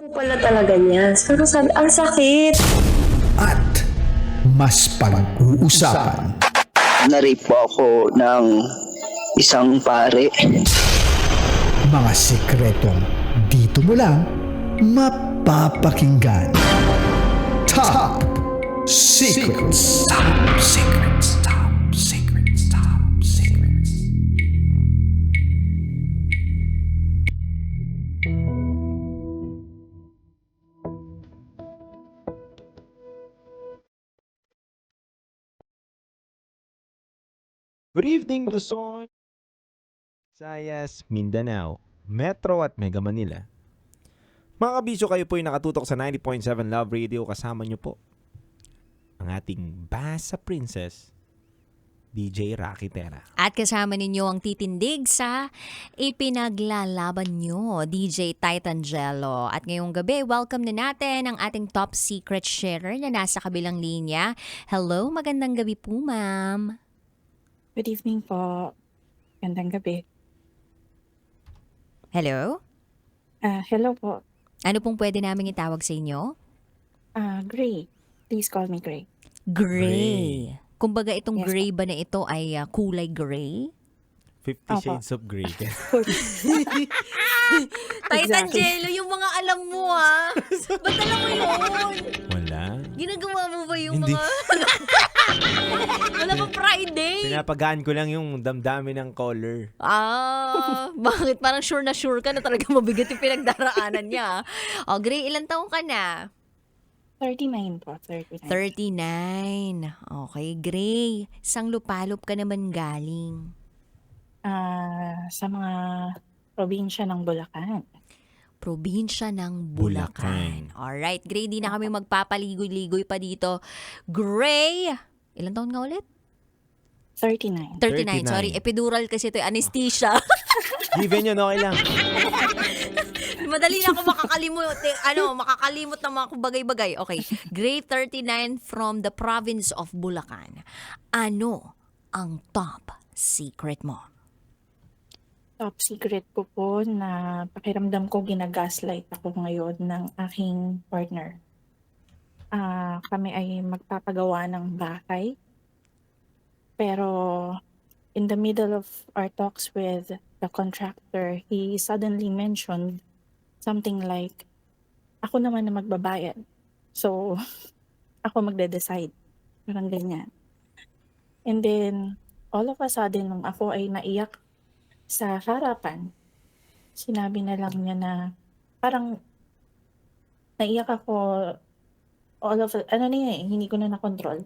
Pala talaga niya. Pero sabi, ang sakit. At mas pag-uusapan. Na-rape po ako ng isang pare. Mga sikretong dito mo lang mapapakinggan. Top Secrets. Top Secrets. Top Secrets. Top Secrets. Good evening, Luzon, Visayas, Mindanao, Metro at Mega Manila. Mga kabisyo, kayo po ay nakatutok sa 90.7 Love Radio. Kasama nyo po ang ating Basa Princess, DJ Rocky Tera. At kasama ninyo ang titindig sa ipinaglalaban nyo, DJ Titangelo. At ngayong gabi, welcome na natin ang ating top secret sharer na nasa kabilang linya. Hello, magandang gabi po, ma'am. Good evening po. Gandang gabi. Hello? Hello po. Ano pong pwede namin itawag sa inyo? Gray. Please call me Gray. Gray. Kumbaga itong Yes, gray ba na ito ay kulay gray? 50 Opo. Shades of Grey. Titangelo, yung mga alam mo Ba't alam mo yun? Wala. Ginagawa mo ba yung Hindi. mga... Wala pa Friday? Pinapagaan ko lang yung damdamin ng color. Bakit? Parang sure na sure ka na talaga mabigat yung pinagdaraanan niya. O, Gray, ilang taong ka na? 39 po. 39. 39. Okay, Gray. Sang lupalop ka naman galing? Sa mga probinsya ng Bulacan. Probinsya ng Bulacan. Alright, Gray, di na kami magpapaligoy-ligoy pa dito. Gray, ilang taon nga ulit? 39. 39. Sorry, epidural kasi ito, anesthesia. Given yun, okay lang. Madali na ako makakalimot ng mga bagay-bagay. Okay, Gray 39 from the province of Bulacan. Ano ang top secret mo? Top secret ko po na pakiramdam ko ginagaslight ako ngayon ng aking partner. Kami ay magpapagawa ng bahay. Pero in the middle of our talks with the contractor, he suddenly mentioned something like, ako naman na magbabayad. So, ako magde-decide. Parang ganyan. And then, all of a sudden, nung ako ay naiyak sa harapan, sinabi na lang niya na, parang naiyak ako, hindi ko na nakontrol.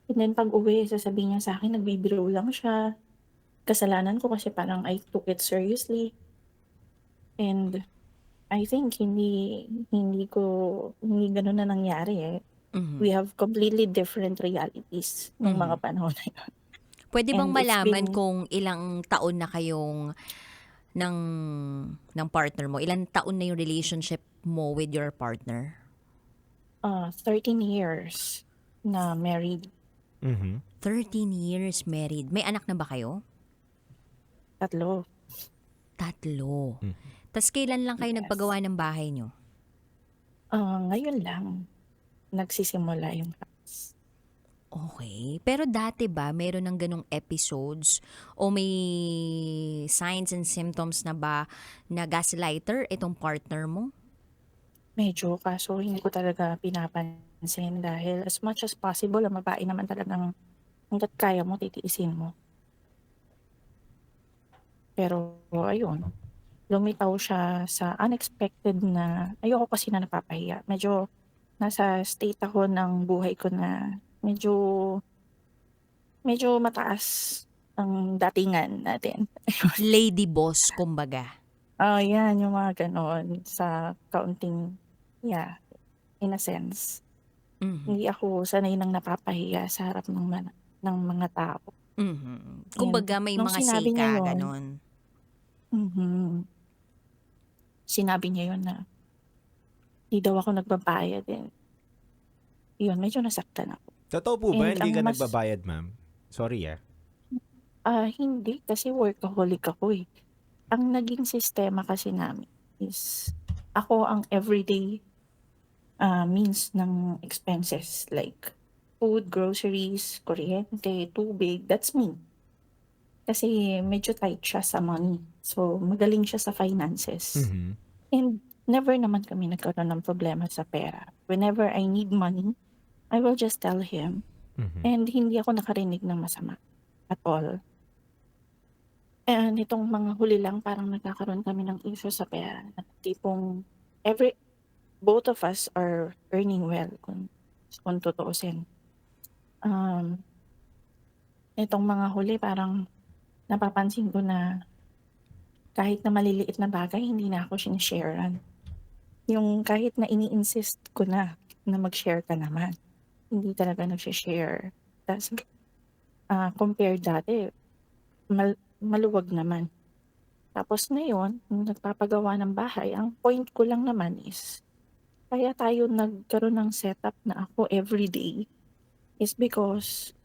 And then pag uwi, sasabihin niya sa akin, nagbibiro lang siya. Kasalanan ko kasi parang I took it seriously. And I think hindi ganun na nangyari eh. Mhm. We have completely different realities ng mga panahon na yun. Pwede bang And it's malaman been- kung ilang taon na kayong ng partner mo? Ilang taon na yung relationship mo with your partner? 13 years na married. Mhm. 13 years married. May anak na ba kayo? 3. Tatlo. Mhm. Tas kailan lang kayo Yes. nagpagawa ng bahay nyo? Ngayon lang, nagsisimula yung house. Okay. Pero dati ba, meron ng ganong episodes? O may signs and symptoms na ba na gaslighter itong partner mo? Medyo, kaso hindi ko talaga pinapansin dahil as much as possible, ang babae naman talagang hanggat kaya mo, titiisin mo. Pero ayun, lumitaw siya sa unexpected na ayoko kasi na napapahiya. Medyo nasa state ako ng buhay ko na medyo mataas ang datingan natin. Lady boss, kumbaga. Yan, yung mga ganon sa kaunting, in a sense. Mhm. Hindi ako sanay nang napapahiya sa harap ng mga tao. Mhm. Kumbaga may Nung mga sinabi niya sika, yun, ganon. Sinabi niya yun na hindi daw ako nagbabayad din. Yun, medyo nasaktan ako. Totoo po ba? And Hindi ka ang mas- nagbabayad, ma'am? Sorry Hindi kasi workaholic ako eh. Ang naging sistema kasi namin is ako ang everyday means ng expenses like food, groceries, kuryente, tubig, that's me. Kasi medyo tight siya sa money. So, magaling siya sa finances. Mhm. And never naman kami nagkaroon ng problema sa pera. Whenever I need money, I will just tell him. Mhm. And hindi ako nakarinig ng masama at all. And itong mga huli lang parang nagkakaroon kami ng issue sa pera. Tipong both of us are earning well kung tutuusin. Itong mga huli parang napapansin ko na kahit na maliliit na bagay hindi na ako sinisharean. Yung kahit na ini-insist ko na mag-share ka naman, hindi talaga nagshi-share. Tas compared dati maluwag naman. Tapos ngayon nung nagpapagawa ng bahay, ang point ko lang naman is kaya tayo nagkaroon ng setup na ako everyday is because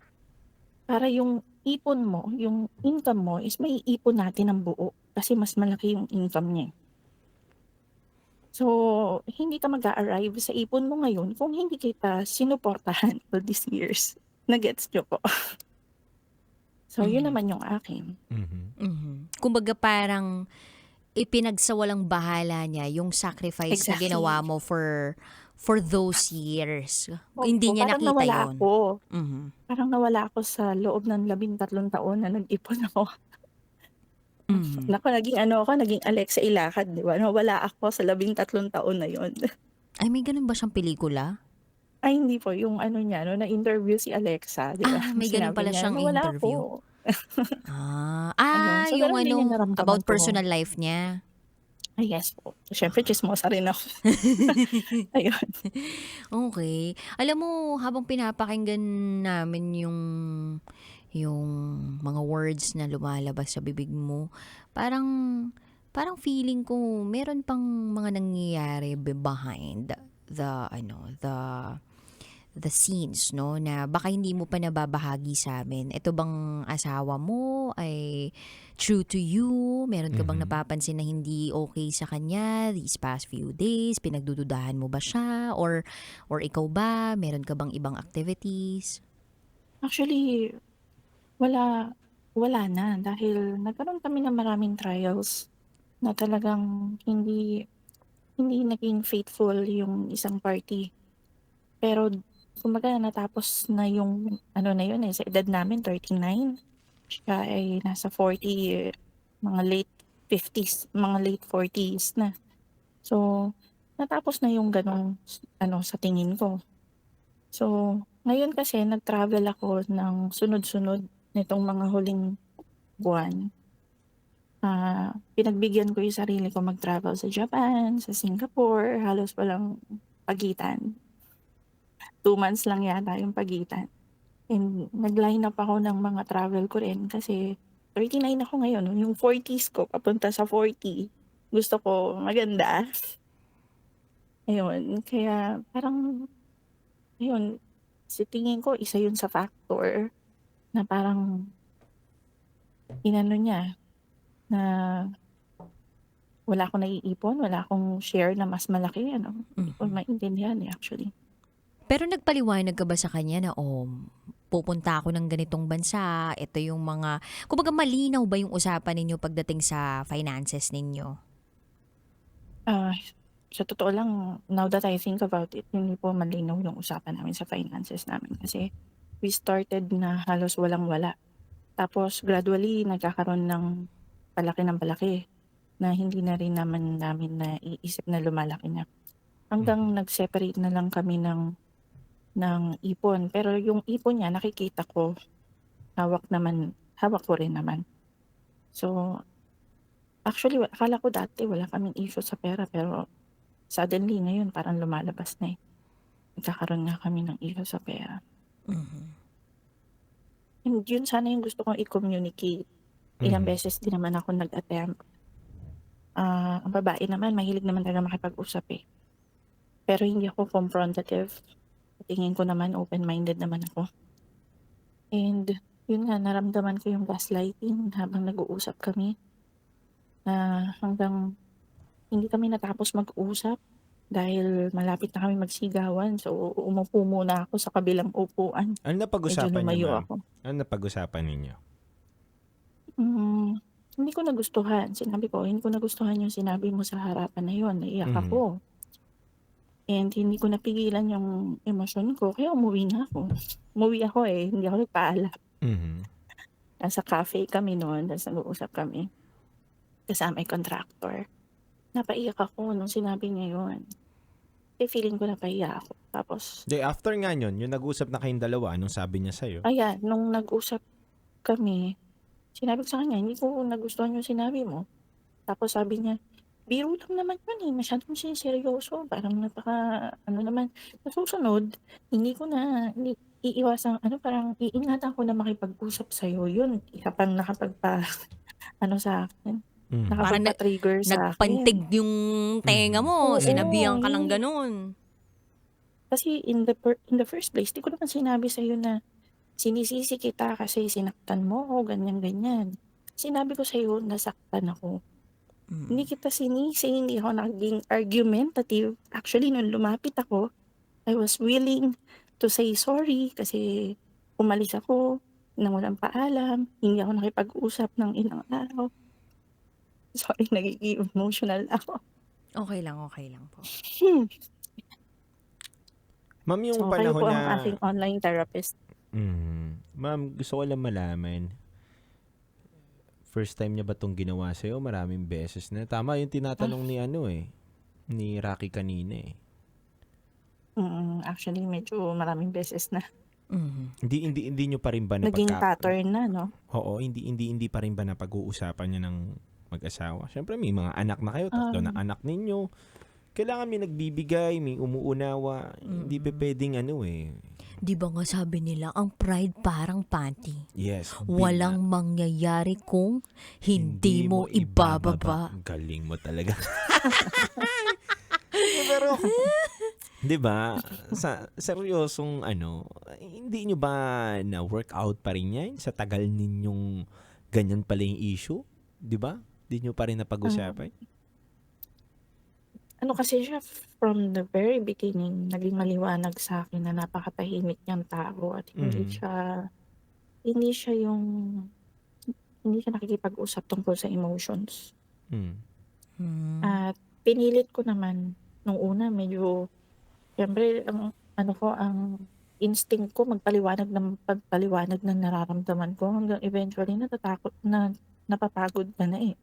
para yung ipon mo, yung income mo is maiipon natin ng buo kasi mas malaki yung income niya. So, hindi ka mag-a-arrive sa ipon mo ngayon kung hindi kita sinuportahan all these years. Nagets niyo po? So, yun naman yung akin. Mhm. Mhm. Kumbaga parang ipinagsawalang bahala niya yung sacrifice na Exactly. ginawa mo for those years. Opo, Hindi niya parang nakita nawala yun. ako. Mhm. Parang nawala ako sa loob ng 13 taon na nag-ipon ako. Mhm. Naku, naging Alexa Ilacad, di ba? Nawala ako sa 13 taon na yun. Ay, may ganun ba siyang pelikula? Ay, hindi po. Yung ano niya, no, na-interview si Alexa, di ba? May ganun Sinabi pala niya, siyang nawala interview. ako. Ayun. So, Yung ganun din yung ano, naramdaman about ko. personal life niya. Ay, yes po. Siyempre, chismosa rin ako. Ayun. Okay. Alam mo, habang pinapakinggan namin yung mga words na lumalabas sa bibig mo, parang parang feeling ko meron pang mga nangyayari behind the scenes, no, na baka hindi mo pa nababahagi sa amin. Ito bang asawa mo ay true to you? Meron ka bang Mhm. napapansin na hindi okay sa kanya these past few days? Pinagdududahan mo ba siya? Or ikaw ba? Meron ka bang ibang activities? Actually, wala, wala na. Dahil nagkaroon kami ng maraming trials na talagang hindi naging faithful yung isang party. Pero, kumbaga natapos na yung ano na yun sa edad namin 39. Siya ay nasa 40, mga late 50s, mga late 40s na. So, natapos na yung ganong sa tingin ko. So, ngayon kasi nag-travel ako ng sunod-sunod nitong mga huling buwan. Pinagbigyan ko yung sarili ko mag-travel sa Japan, sa Singapore, halos walang pagitan. 2 months lang yata yung pagitan. And nag-line up ako ng mga travel ko rin kasi 39 ako ngayon. Yung 40s ko papunta sa 40, gusto ko maganda. Ayun, kaya parang ayun, sa tingin ko isa yun sa factor na parang inano niya na wala akong naiipon, wala akong share na mas malaki hindi ko maintindihan actually. Pero nagpaliwanag ka ba sa kanya na, pupunta ako ng ganitong bansa, ito yung mga, kumbaga malinaw ba yung usapan ninyo pagdating sa finances ninyo? Sa totoo lang, now that I think about it, hindi po malinaw yung usapan namin sa finances namin kasi we started na halos walang-wala. Tapos gradually nagkakaroon ng palaki na hindi na rin namin naiisip na lumalaki na. Hanggang nag-separate na lang kami ng ipon. Pero yung ipon niya nakikita ko, hawak ko rin naman. So, actually akala ko dati wala kaming issue sa pera pero suddenly ngayon parang lumalabas na. Nagkakaroon nga kami ng issue sa pera. And yun sana yung gusto kong i-communicate. Ilang beses din naman ako nag-attempt. Ang babae naman mahilig naman talaga makipag-usap Pero hindi ako confrontative. Tingin ko naman open-minded naman ako. And yun nga, naramdaman ko yung gaslighting habang nag-uusap kami. Na hanggang hindi kami natapos mag-usap dahil malapit na kami magsigawan. So, umupo muna ako sa kabilang upuan. Ano na Medyo pag-usapan niyo, lumayo ma'am? ako. Ano na pag-usapan ninyo? Hindi ko nagustuhan. Sinabi ko, hindi ko nagustuhan yung sinabi mo sa harapan na yun. Naiyak Mhm. ako. And hindi ko napigilan yung emosyon ko. Kaya umuwi na ako. Umuwi ako eh. Hindi ako nagpaalam. Mhm. Nasa cafe kami noon. Tapos nag-uusap kami. Kasama yung contractor. Napaiyak ako nung sinabi niya yun. Eh, feeling ko napaiyak ako. Tapos, Di, after nga yun, yung nag-usap na kayong dalawa, anong sabi niya sa'yo? ayan, nung nag-usap kami, sinabi ko sa kanya, hindi ko nagustuhan yung sinabi mo. Tapos sabi niya, biro lang naman yun eh, masyadong seryoso. Parang ano naman, sa susunod, hindi ko na iiwasang, parang iingatan ko na makipag-usap sa'yo. Yun, isa pang sa akin, Mhm. Parang nakapagpa-trigger sa akin. Nagpantig yung tenga mo, Oo, sinabihan ka ng yun. ganun. Kasi in the first place, di ko naman sinabi sa'yo na sinisisi kita kasi sinaktan mo ako, ganyan-ganyan. Sinabi ko sa'yo, nasaktan ako. Hindi kita sinisi, hindi ako naging argumentative. Actually, nung lumapit ako, I was willing to say sorry kasi umalis ako nang walang paalam. Hindi ako nakipag-usap ng ilang araw. Sorry, nagiging emotional ako. Okay lang po. Ma'am, yung So, kayo panahon po na... ang aking online therapist. Ma'am, gusto ko lang malaman. First time niya ba itong ginawa sa'yo? Maraming beses na. Tama yung tinatanong ni Rocky kanina eh. Actually, medyo maraming beses na. Hindi niyo pa rin ba Naging pattern na, no? Oo, hindi pa rin ba napag-uusapan niyo ng mag-asawa? Siyempre may mga anak na kayo, tatlo na anak ninyo. Kailangan may nagbibigay, may umuunawa. Hindi pa pwedeng Di ba nga sabi nila, ang pride parang panty. Yes. Walang mangyayari kung hindi mo ibababa. Galing mo talaga. Pero, di ba, sa seryosong hindi nyo ba na-workout pa rin yan sa tagal ninyong ganyan pala yung issue? Di ba? Hindi nyo pa rin napag-usapan? Kasi siya from the very beginning, naging maliwanag sa akin na napakatahimik niyang tao at hindi siya nakikipag-usap tungkol sa emotions. At pinilit ko naman nung una medyo, siyempre ang instinct ko magpaliwanag ng nararamdaman ko hanggang eventually napapagod na eh.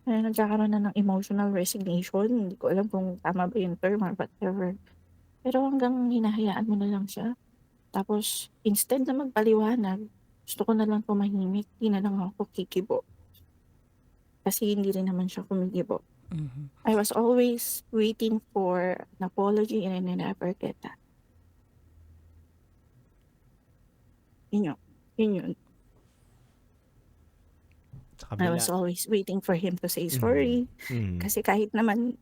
Nagkakaroon na ng emotional resignation. Hindi ko alam kung tama ba yung term or whatever. Pero hanggang hinahayaan mo na lang siya. Tapos, instead na magpaliwanag, gusto ko na lang tumahimik. Hindi na lang ako kikibo. Kasi hindi rin naman siya kumikibo. I was always waiting for an apology and I never get that. Yun yun. I was always waiting for him to say sorry. Kasi kahit naman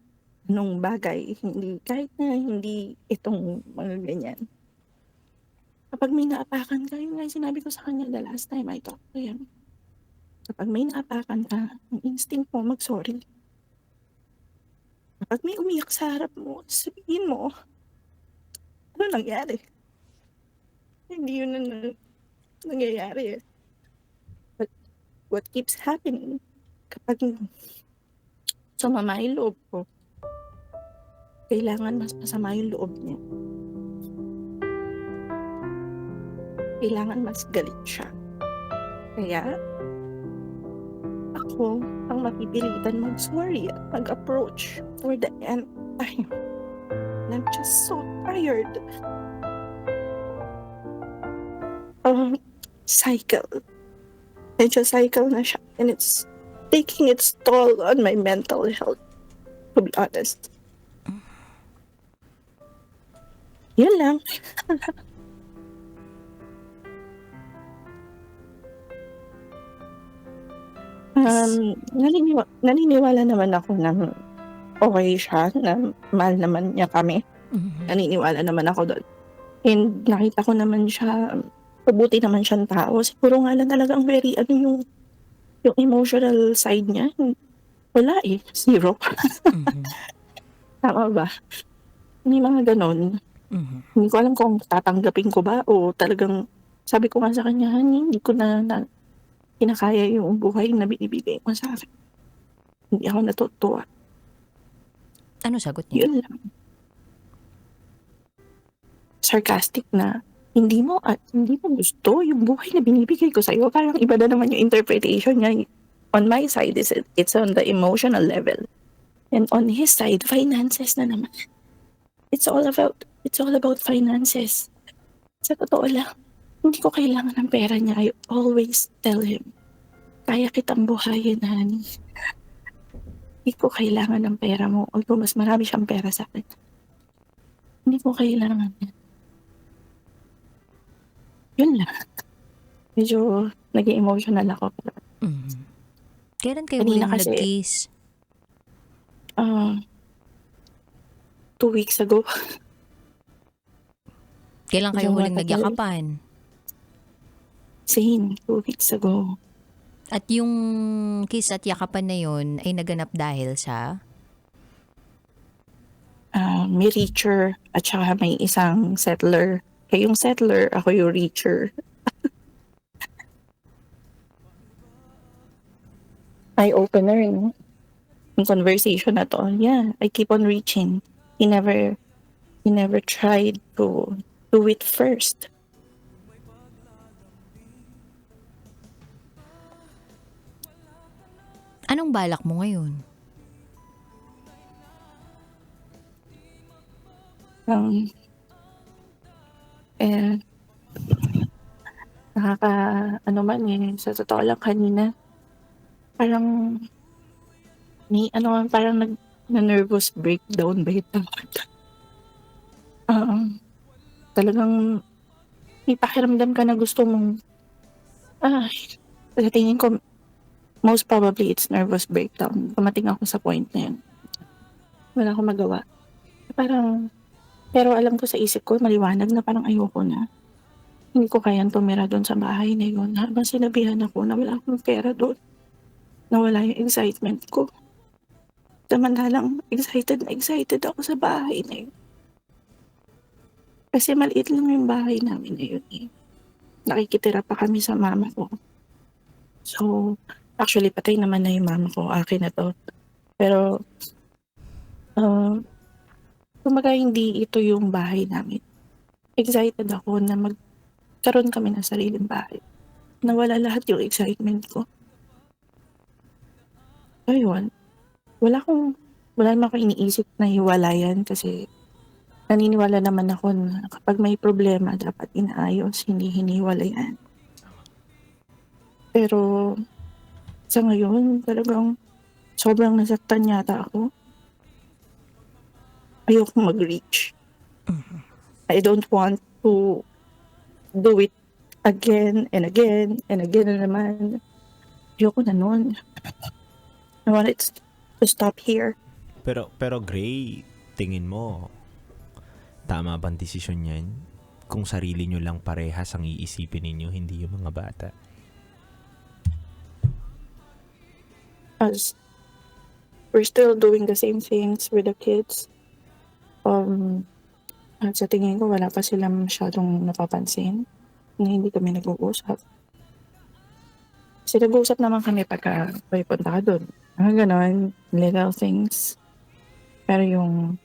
nung bagay, kahit na hindi itong mga ganyan. Kapag may naapakan ka, yun nga sinabi ko sa kanya the last time I talked to him. Kapag may naapakan ka, ang instinct mo mag-sorry. Kapag may umiyak sa harap mo, sabihin mo, ano nangyari? Hindi yun nangyayari eh. What keeps happening kapag sumama yung loob ko, kailangan mas masama yung loob niya. Kailangan mas galit siya. Kaya, ako ang mapipilitan mag-sorry at mag-approach for the nth time. And I'm just so tired. Cycle. Medyo cycle na siya and it's taking its toll on my mental health, to be honest. Yun lang. Naniniwala naman ako na okay siya, na mahal naman niya kami. Naniniwala naman ako doon. And nakita ko naman siya, mabuti naman siyang tao. Siguro nga lang talagang very, yung emotional side niya, Wala eh, zero. Mhm. Tama ba? May mga ganon. Mhm. Hindi ko alam kung tatanggapin ko ba o talagang sabi ko nga sa kanya, "Honey, hindi ko na kinakaya yung buhay na binibigay mo sa akin. Hindi ako natutuwa." Ano sagot niya? Yun lang. Sarcastic na, hindi mo gusto yung buhay na binibigay ko sa'yo." Parang iba na naman yung interpretation niya. On my side, it's on the emotional level. And on his side, finances na naman. It's all about finances. Sa totoo lang, hindi ko kailangan ng pera niya. I always tell him, kaya kitang buhayin, honey. Hindi ko kailangan ng pera mo. Although mas marami siyang pera sa akin. Hindi ko kailangan yan. Yun lang. Medyo naging emotional ako. Mhm. Kailan kayo Kanina huling kasi- nag-kiss? 2 weeks ago. Kailan kayo Medyo huling matagal. nagyakapan? Same, 2 weeks ago. At yung kiss at yakapan na yun ay naganap dahil sa? May reacher at saka may isang settler. Kaya yung settler, ako yung reacher. Eye-opener, no? Yung conversation na to. Yeah, I keep on reaching. He never tried to do it first. Anong balak mo ngayon? Um, eh, ano man eh, sa totoo lang kanina, parang, parang na-nervous breakdown ba yung tawag? Talagang may pakiramdam ka na gusto mong, sa tingin ko, most probably it's nervous breakdown. Dumating ako sa point na yun. Wala akong magawa. Pero alam ko sa isip ko, maliwanag na parang ayoko na. Hindi ko kayang tumira doon sa bahay na yun. Habang sinabihan ako na wala akong pera doon. Nawala yung excitement ko. Samantalang excited ako sa bahay na yun. Kasi maliit lang yung bahay namin na yun eh. Nakikitira pa kami sa mama ko. So, actually patay naman na yung mama ko. Akin na to. Pero, kumaga hindi ito yung bahay namin. Excited ako na magkaroon kami ng sariling bahay. Nawala lahat yung excitement ko. Ayun. Wala naman ako iniisip na hiwalayan kasi naniniwala naman ako na kapag may problema dapat inaayos, hindi hiniwalayan. Pero sa ngayon talagang sobrang nasaktan yata ako. Ayoko mag-reach. I don't want to do it again and again and again na naman. Ayoko na nun. I want it to stop here. Pero Gray, tingin mo, tama bang desisyon yan? Kung sarili nyo lang parehas ang iisipin ninyo, hindi yung mga bata. As we're still doing the same things with the kids. At sa tingin ko, wala pa silang masyadong napapansin na hindi kami nag-uusap. Kasi nag-uusap naman kami pagka may punta ka doon. Mga ganon, little things. Pero yung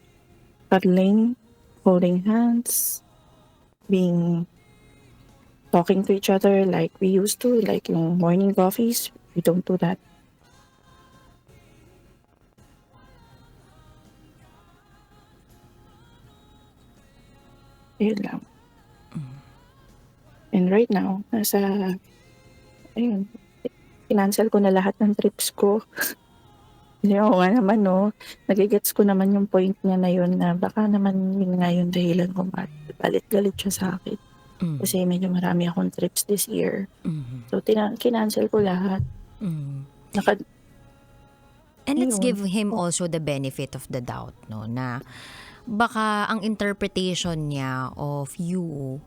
cuddling, holding hands, talking to each other like we used to, like yung morning coffees, we don't do that. Yun lang. And right now, financial ko na lahat ng trips ko. Hindi ako nga naman, no. Nagigets ko naman yung point niya na yun na baka naman yun nga yung dahilan kung bakit galit siya sa akin. Mm. Kasi medyo marami akong trips this year. Mhm. So, kinancel ko lahat. Mhm. And let's Ayun. give him also the benefit of the doubt, no, na baka ang interpretation niya of you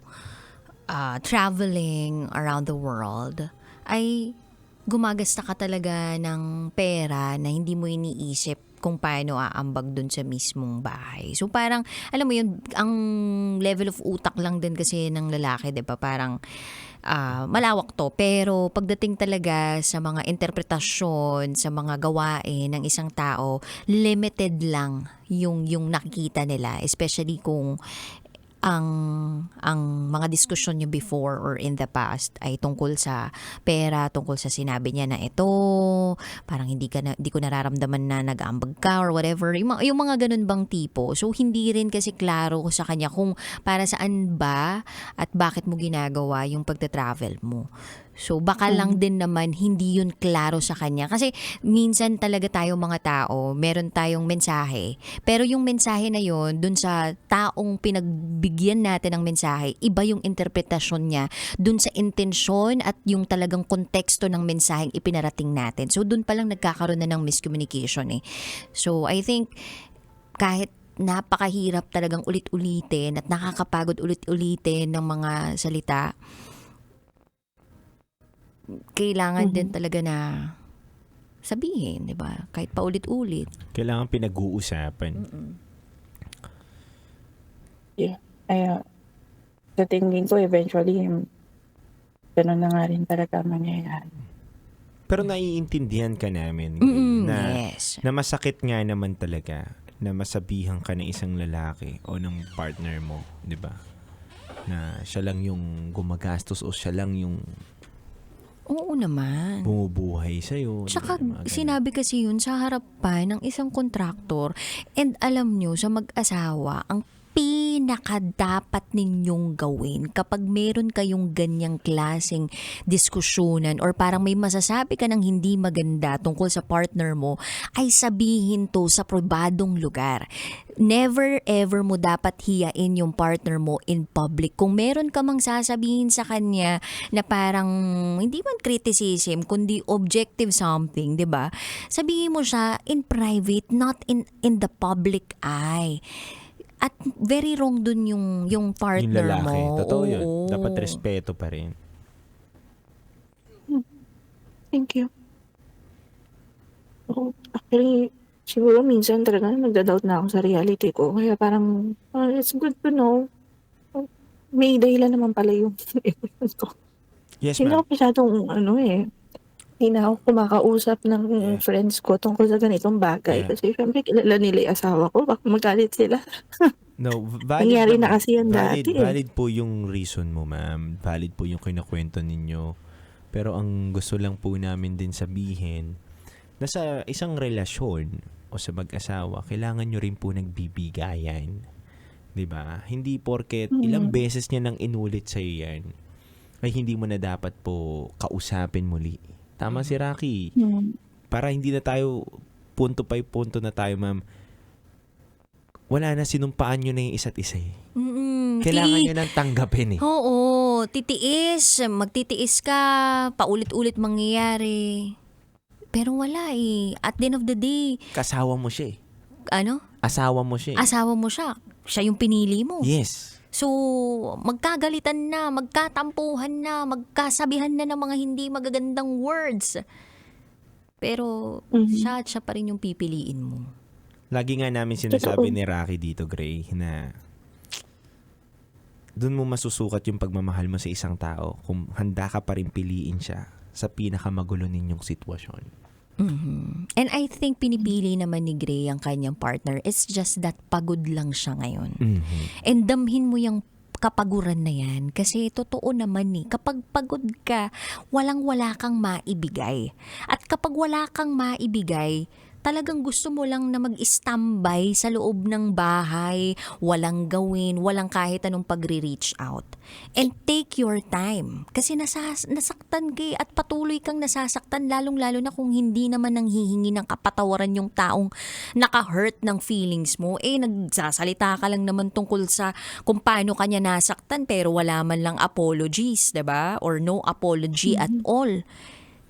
traveling around the world ay gumagasta ka talaga ng pera na hindi mo iniisip kung paano aambag dun sa mismong bahay. So parang, alam mo yun, ang level of utak lang din kasi ng lalaki, 'di ba? Parang malawak to. Pero pagdating talaga sa mga interpretasyon, sa mga gawain ng isang tao, limited lang yung nakikita nila. Especially kung ang mga diskusyon niyo before or in the past ay tungkol sa pera, tungkol sa sinabi niya na ito, parang hindi ko nararamdaman na nag-aambag ka or whatever, yung mga ganun bang tipo. So hindi rin kasi klaro sa kanya kung para saan ba at bakit mo ginagawa yung pagta-travel mo. So baka lang din naman hindi yun klaro sa kanya. Kasi minsan talaga tayo mga tao, meron tayong mensahe. Pero yung mensahe na yun, dun sa taong pinagbigyan natin ng mensahe, iba yung interpretasyon niya dun sa intensyon at yung talagang konteksto ng mensaheng ipinarating natin. So dun palang nagkakaroon na ng miscommunication eh. So I think kahit napakahirap talagang ulit-ulitin at nakakapagod ulit-ulitin ng mga salita, kailangan din talaga na sabihin, 'di ba? Kahit paulit-ulit. Kailangan pinag-uusapan. Yeah. Ay, sa tingin ko, eventually, ganun na nga rin talaga ang mangyayari. Pero naiintindihan ka namin Yes. na masakit nga naman talaga na masabihan ka ng isang lalaki o ng partner mo, 'di ba? Na siya lang yung gumagastos o siya lang yung Oo naman. bumubuhay sa'yo. Tsaka Mga ganun. sinabi kasi yun sa harapan ng isang kontraktor, and alam nyo sa mag-asawa, ang pinakadapat ninyong gawin kapag meron kayong ganyang klaseng diskusyonan or parang may masasabi ka ng hindi maganda tungkol sa partner mo, ay sabihin to sa pribadong lugar. Never ever mo dapat hiyain yung partner mo in public. Kung meron ka mang sasabihin sa kanya na parang hindi man criticism kundi objective something, 'di ba? Sabihin mo siya in private, not in the public eye. At very wrong dun yung Yung partner lalaki. mo. Totoo yun. Oo. Dapat respeto pa rin. Thank you. Actually, siguro minsan talaga nagda-doubt na ako sa reality ko. Kaya parang, it's good to know. May dahilan naman pala yung emotions ko. Yes, Hindi ma'am. ako masyadong, hindi na ako kumakausap ng friends ko tungkol sa ganitong bagay. Yeah. Kasi syempre, kilala nila yung asawa ko. Baka magalit sila. No, valid Nangyari naman. na kasi yan dati eh. Valid po yung reason mo, ma'am. Valid po yung kinakwento ninyo. Pero ang gusto lang po namin din sabihin, na sa isang relasyon o sa mag-asawa, kailangan nyo rin po nagbibigayan. 'Di ba? Hindi porket ilang beses niya nang inulit sa'yo yan, ay hindi mo na dapat po kausapin muli. Tama si Rocky. Para hindi na tayo punto by punto na tayo, ma'am. Wala na, sinumpaan nyo na yung isa't isa eh. Kailangan nyo nang tanggapin eh. Oo, titiis. Magtitiis ka. Paulit-ulit mangyayari. Pero wala eh. At the end of the day, Kasawa mo siya eh. ano? Asawa mo siya eh. Asawa mo siya. Siya yung pinili mo. Yes. So, magkagalitan na, magkatampuhan na, magkasabihan na ng mga hindi magagandang words. Pero, siya pa rin yung pipiliin mo. Lagi nga namin sinasabi ni Rocky dito, Gray, na doon mo masusukat yung pagmamahal mo sa isang tao kung handa ka pa rin piliin siya sa pinakamagulo ninyong sitwasyon. And I think pinipili naman ni Gray ang kanyang partner. It's just that pagod lang siya ngayon. And damhin mo yung kapaguran na yan. Kasi totoo naman kapag pagod ka, walang-wala kang maibigay. At kapag wala kang maibigay, talagang gusto mo lang na mag-standby sa loob ng bahay, walang gawin, walang kahit anong pagre-reach out. And take your time. Kasi nasaktan ka at patuloy kang nasasaktan, lalong-lalo na kung hindi naman nanghihingi ng kapatawaran yung taong naka-hurt ng feelings mo. Nagsasalita ka lang naman tungkol sa kung paano kanya nasaktan pero wala man lang apologies, 'di ba? Or no apology at all.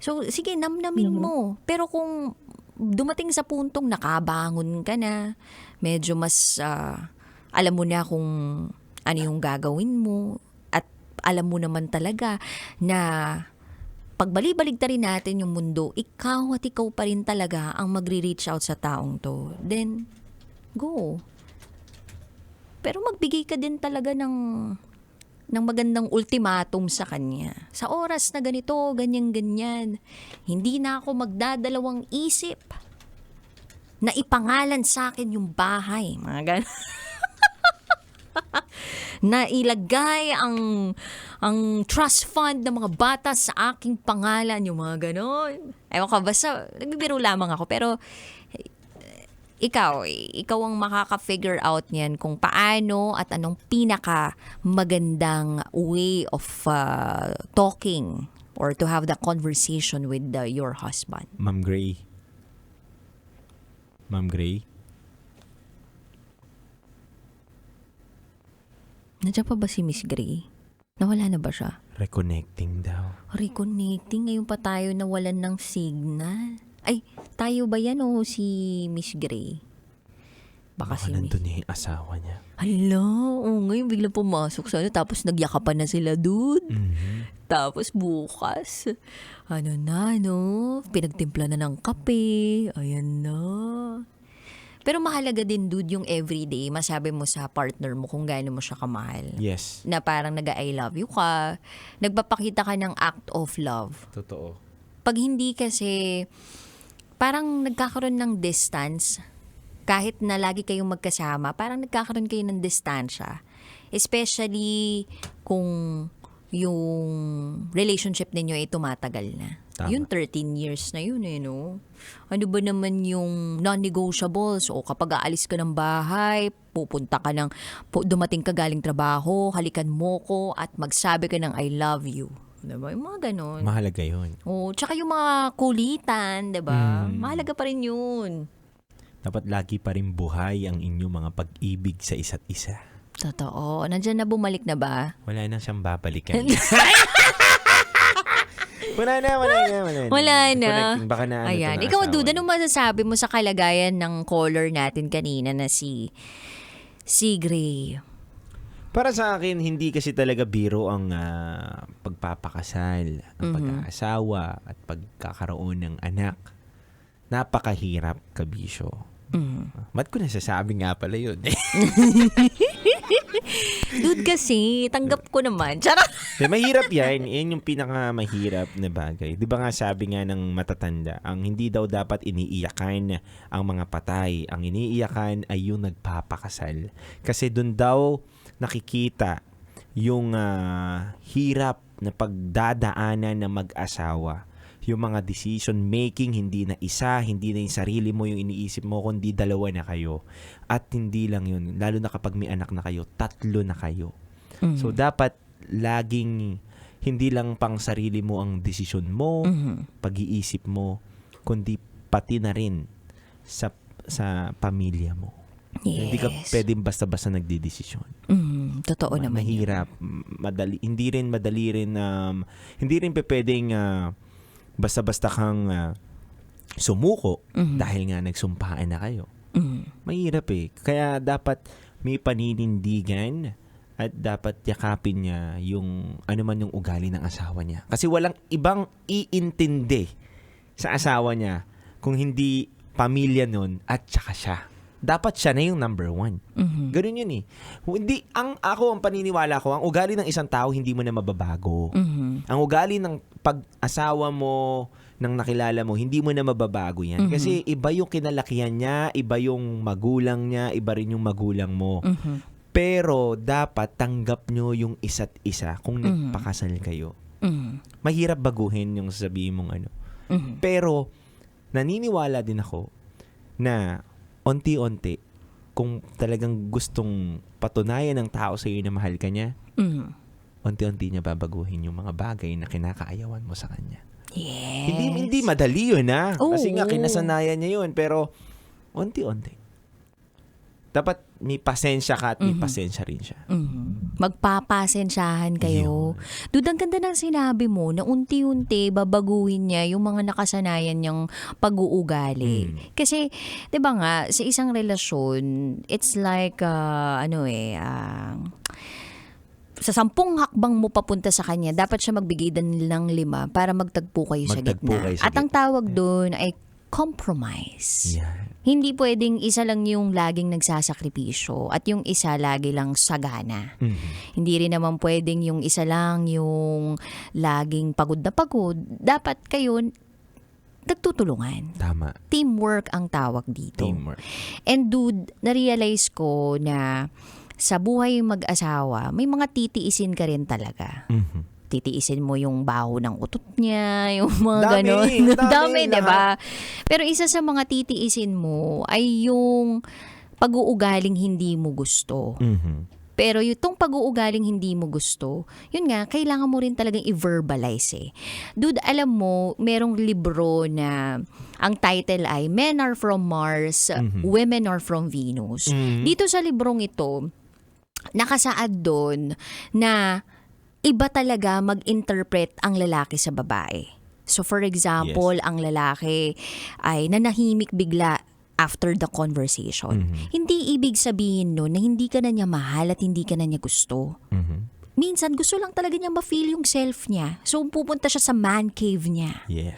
So, sige, namnamin mo. Pero kung dumating sa puntong nakabangon ka na, medyo mas alam mo na kung ano yung gagawin mo at alam mo naman talaga na pagbali-baligtarin natin yung mundo, ikaw at ikaw pa rin talaga ang magre-reach out sa taong to. Then, go. Pero magbigay ka din talaga ng magandang ultimatum sa kanya. Sa oras na ganito, ganyan-ganyan, hindi na ako magdadalawang isip na ipangalan sa akin yung bahay. Mga ganun. Na ilagay ang trust fund ng mga bata sa aking pangalan, yung mga ganon. Ewan ka, basta nagbibiro lamang ako. Pero ikaw ang makaka-figure out niyan kung paano at anong pinaka magandang way of talking or to have the conversation with your husband. Ma'am Gray. Nandiyan pa ba si Miss Gray? Nawala na ba siya? Reconnecting daw. Reconnecting. Ngayon pa tayo nawalan ng signal. Ay, tayo ba yan o si Miss Gray? Baka si Miss... nandun yung asawa niya. Hala, ngayon bigla pumasok sa tapos nagyakapan na sila, dude. Mhm. Tapos bukas, pinagtimpla na ng kape. Ayan na. Pero mahalaga din, dude, yung everyday, masabi mo sa partner mo kung gaano mo siya kamahal. Yes. Na parang nag-I love you ka, nagpapakita ka ng act of love. Totoo. Pag hindi kasi, parang nagkakaroon ng distance, kahit na lagi kayong magkasama, parang nagkakaroon kayo ng distansya. Especially kung yung relationship ninyo ay tumatagal na. Tama. Yung 13 years na yun no? Ano ba naman yung non-negotiables? O kapag aalis ka ng bahay, pupunta ka dumating ka galing trabaho, halikan mo ko at magsabi ka ng I love you. Diba? Yung mga ganon. Mahalaga yun. O, tsaka yung mga kulitan, diba? Mahalaga pa rin yun. Dapat lagi pa rin buhay ang inyong mga pag-ibig sa isa't isa. Totoo. Nandiyan na, bumalik na ba? Wala na siyang babalikan. Wala na. Connecting. Baka na Ayan. to na Ikaw, asawa Dude, niya. anong masasabi mo sa kalagayan ng caller natin kanina na si Gray? Para sa akin, hindi kasi talaga biro ang pagpapakasal, ang pag-aasawa at pagkakaroon ng anak. Napakahirap, kabisyo. Ba't ko nasasabi nga pala yun? Dude, kasi, tanggap ko naman. Charot! Mahirap yan. Yan yung pinakamahirap na bagay. Di ba nga sabi nga ng matatanda, ang hindi daw dapat iniiyakan ang mga patay. Ang iniiyakan ay yung nagpapakasal. Kasi dun daw nakikita yung hirap na pagdadaanan ng mag-asawa. Yung mga decision making, hindi na isa, hindi na yung sarili mo yung iniisip mo, kundi dalawa na kayo. At hindi lang yun, lalo na kapag may anak na kayo, 3 na kayo. So dapat laging hindi lang pang sarili mo ang desisyon mo, pag-iisip mo, kundi pati na rin sa pamilya mo. Yes. Hindi ka pwedeng basta-basta nagdidesisyon. Totoo naman. Mahirap, madali, hindi rin pwedeng basta-basta kang sumuko dahil nga nagsumpaan na kayo. Mahirap Kaya dapat may paninindigan at dapat yakapin niya yung ano man yung ugali ng asawa niya. Kasi walang ibang iintindi sa asawa niya kung hindi pamilya nun at saka siya. Dapat siya na yung number 1. Ganun yun Ako ang paniniwala ko, ang ugali ng isang tao hindi mo na mababago. Ang ugali ng pag-asawa mo, ng nakilala mo, hindi mo na mababago yan. Kasi iba yung kinalakihan niya, iba yung magulang niya, iba rin yung magulang mo. Pero dapat tanggap nyo yung isa't isa kung nagpakasal kayo. Mahirap baguhin yung sasabihin mong ano. Pero naniniwala din ako na onti-onti, kung talagang gustong patunayan ng tao sa iyo na mahal ka niya, onti-onti niya babaguhin yung mga bagay na kinakaayawan mo sa kanya. Yes. Hindi madali yun Kasi nga Oo. kinasanayan niya yun, pero onti-onti. Dapat may pasensya ka at may pasensya rin siya. Magpapasensyahan kayo. Dude, ang ganda ng sinabi mo na unti-unti babaguhin niya yung mga nakasanayan niyang pag-uugali. Kasi, di ba nga, sa isang relasyon, it's like, sa 10 hakbang mo papunta sa kanya, dapat siya magbigay din ng 5 para magtagpo kayo sa Magtagpo gitna. kayo sa At ang tawag doon ay compromise. Yan. Hindi pwedeng isa lang yung laging nagsasakripisyo at yung isa lagi lang sagana. Hindi rin naman pwedeng yung isa lang yung laging pagod na pagod. Dapat kayo nagtutulungan. Tama. Teamwork ang tawag dito. Teamwork. And dude, na-realize ko na sa buhay mag-asawa, may mga titiisin ka rin talaga. Titiisin mo yung baho ng utot niya, yung mga Dami, ganon. dami, diba? Pero isa sa mga titiisin mo ay yung pag-uugaling hindi mo gusto. Pero yung pag-uugaling hindi mo gusto, yun nga, kailangan mo rin talagang i-verbalize eh. Dude, alam mo, merong libro na ang title ay Men Are From Mars, Women Are From Venus. Dito sa librong ito, nakasaad doon na iba talaga mag-interpret ang lalaki sa babae. So for example, ang lalaki ay nanahimik bigla after the conversation. Hindi ibig sabihin no na hindi ka na niya mahal at hindi ka na niya gusto. Minsan gusto lang talaga niya ma-feel yung self niya. So pupunta siya sa man cave niya. Yes.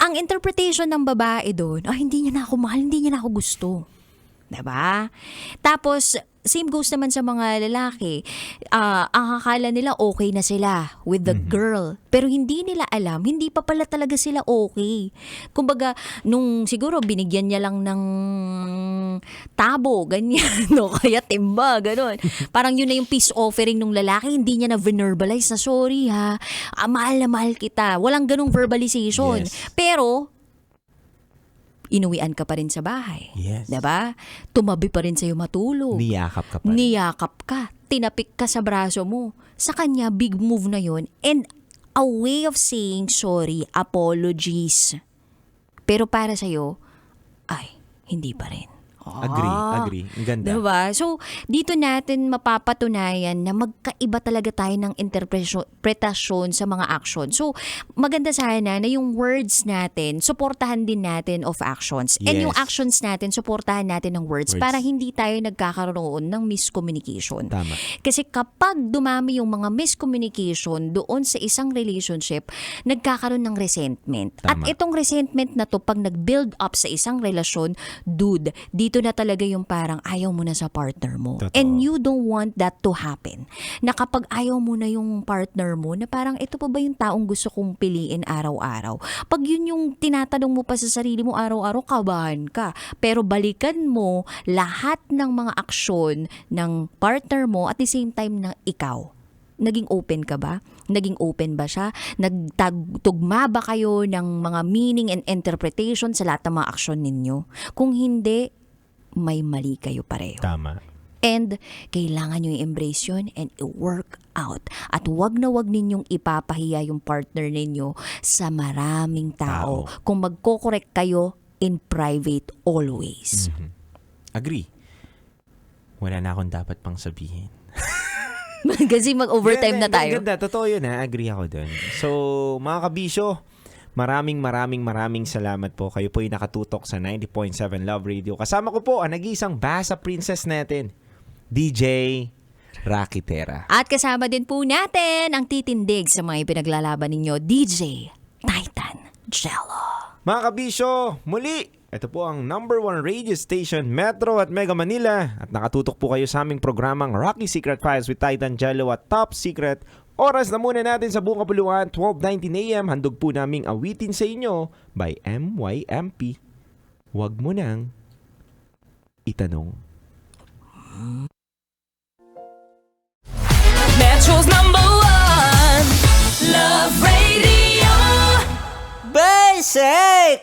Ang interpretation ng babae doon, hindi niya na ako mahal, hindi niya na ako gusto. Diba? Tapos, same goes naman sa mga lalaki. Ang akala nila okay na sila with the girl. Pero hindi nila alam, hindi pa pala talaga sila okay. Kumbaga, nung siguro binigyan niya lang ng tabo, ganyan, no? Kaya timba, gano'n. Parang yun na yung peace offering ng lalaki, hindi niya na verbalize na sorry ha, mahal na mahal kita. Walang ganong verbalization. Yes. Pero, inuwian ka pa rin sa bahay. Yes. Diba? Tumabi pa rin sa'yo matulog. Niyakap ka pa. Niyakap ka. Tinapik ka sa braso mo. Sa kanya, big move na yon and a way of saying sorry, apologies. Pero para sa'yo, ay, hindi pa rin. Agree. Ang ganda. Diba? So, dito natin mapapatunayan na magkaiba talaga tayo ng interpretasyon sa mga action. So, maganda sana na yung words natin, suportahan din natin of actions. And Yes. yung actions natin, suportahan natin ng words para hindi tayo nagkakaroon ng miscommunication. Tama. Kasi kapag dumami yung mga miscommunication doon sa isang relationship, nagkakaroon ng resentment. At Tama. itong resentment na to, pag nag-build up sa isang relasyon, dude, dito na talaga yung parang ayaw mo na sa partner mo. Totoo. And you don't want that to happen. Na kapag ayaw mo na yung partner mo, na parang ito pa ba yung taong gusto kong piliin araw-araw? Pag yun yung tinatanong mo pa sa sarili mo araw-araw, kabahan ka. Pero balikan mo lahat ng mga aksyon ng partner mo at the same time na ikaw. Naging open ka ba? Naging open ba siya? Nagtugma ba kayo ng mga meaning and interpretation sa lahat ng mga aksyon ninyo? Kung hindi, may mali kayo pareho. Tama. And kailangan nyo i-embrace yun and i-work out. At wag na wag ninyong ipapahiya yung partner ninyo sa maraming tao. Kung magko-correct kayo in private always. Agree. Wala na akong dapat pang sabihin. Kasi mag-overtime na tayo. Ganda. Totoo yun ha. Agree ako dun. So, mga kabisyo, maraming salamat po. Kayo po ay nakatutok sa 90.7 Love Radio. Kasama ko po ang nag-iisang basa princess natin, DJ Rakitera. At kasama din po natin ang titindig sa mga ipinaglalaban ninyo, DJ Titan Jello. Mga kabisyo, muli, ito po ang #1 radio station, Metro at Mega Manila. At nakatutok po kayo sa aming programang Rocky Secret Files with Titan Jello at Top Secret. Oras na muna natin sa buong kapuluan, 12:19 AM. Handog po naming awitin sa inyo by MYMP. Huwag mo nang itanong. Metro's #1 Love Radio. Basic!